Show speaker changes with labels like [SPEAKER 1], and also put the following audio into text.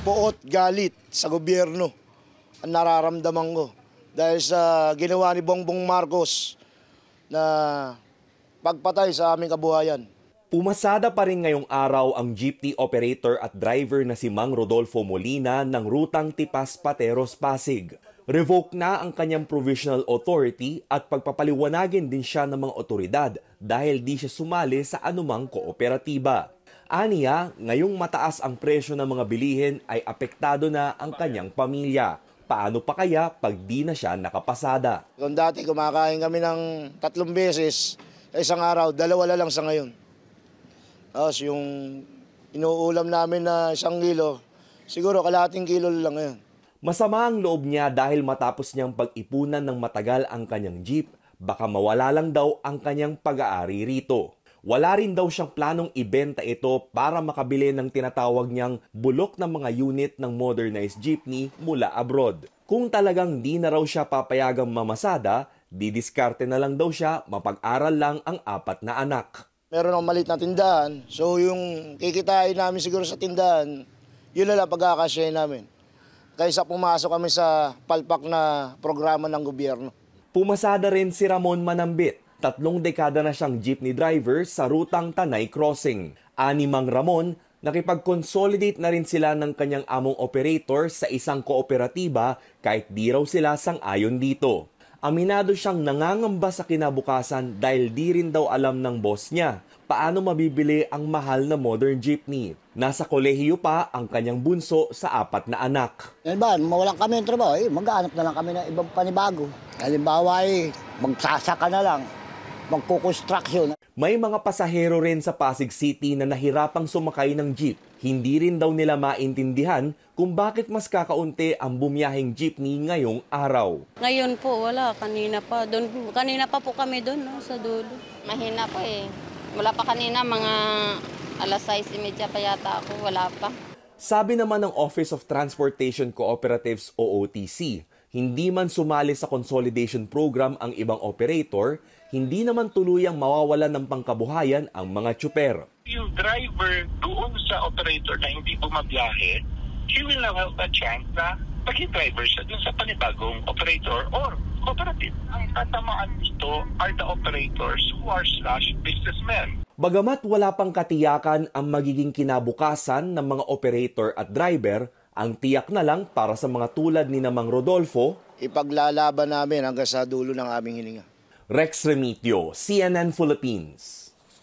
[SPEAKER 1] puot, galit sa gobyerno ang nararamdaman ko. Dahil sa ginawa ni Bongbong Marcos na pagpatay sa aming kabuhayan.
[SPEAKER 2] Pumasada pa rin ngayong araw ang jeepney operator at driver na si Mang Rodolfo Molina ng rutang Tipas-Pateros, Pasig. Revoke na ang kanyang provisional authority at pagpapaliwanagin din siya ng mga otoridad dahil di siya sumali sa anumang kooperatiba. Aniya, ngayong mataas ang presyo ng mga bilihin ay apektado na ang kanyang pamilya. Paano pa kaya pag di na siya nakapasada?
[SPEAKER 1] Kung dati kumakain kami ng 3 beses sa isang araw, 2 na lang sa ngayon. Tapos yung inuulam namin na 1 kilo, siguro kalahating kilo lang ngayon.
[SPEAKER 2] Masama ang loob niya dahil matapos niyang pag-ipunan ng matagal ang kanyang jeep, baka mawala lang daw ang kanyang pag-aari rito. Wala rin daw siyang planong ibenta ito para makabili ng tinatawag niyang bulok ng mga unit ng modernized jeepney mula abroad. Kung talagang di na raw siya papayagang mamasada, didiskarte na lang daw siya, mapag-aral lang ang 4 na anak.
[SPEAKER 1] Meron akong maliit na tindahan, so yung kikitain namin siguro sa tindahan, yun na lang pagkakasyahin namin. Kaysa pumasok kami sa palpak na programa ng gobyerno.
[SPEAKER 2] Pumasada rin si Ramon Manambit. 3 dekada na siyang jeepney driver sa rutang Tanay Crossing. Mang Ramon, nakipag-consolidate na rin sila ng kanyang among operator sa isang kooperatiba kahit di raw sila sang-ayon dito. Aminado siyang nangangamba sa kinabukasan dahil di rin daw alam ng boss niya paano mabibili ang mahal na modern jeepney. Nasa kolehiyo pa ang kanyang bunso sa 4 na anak.
[SPEAKER 3] Yan ba, mawalan kami ng trabaho, maghanap na lang kami ng ibang panibago. Halimbawa, magsasaka na lang, magkukonstruction.
[SPEAKER 2] May mga pasahero rin sa Pasig City na nahirapang sumakay ng jeep. Hindi rin daw nila maintindihan kung bakit mas kakaunti ang bumiyaheng jeepney ngayong araw.
[SPEAKER 4] Ngayon po, wala. Kanina pa po kami doon, no, sa dulo.
[SPEAKER 5] Mahina po eh. Wala pa kanina, mga alas 6:30 pa yata ako. Wala pa.
[SPEAKER 2] Sabi naman ng Office of Transportation Cooperatives o OTC, hindi man sumali sa consolidation program ang ibang operator, hindi naman tuluyang mawawalan ng pangkabuhayan ang mga tsuper.
[SPEAKER 6] Yung driver doon sa operator na hindi bumabiyahe, he will now have a chance na maging driver siya dun sa panibagong operator or cooperative. Ang tatamaan dito are the operators who are /businessmen.
[SPEAKER 2] Bagamat wala pang katiyakan ang magiging kinabukasan ng mga operator at driver, ang tiyak na lang para sa mga tulad ni Mang Rodolfo,
[SPEAKER 1] ipaglalaban namin hanggang sa dulo ng aming hininga.
[SPEAKER 2] Rex Remitio, CNN Philippines.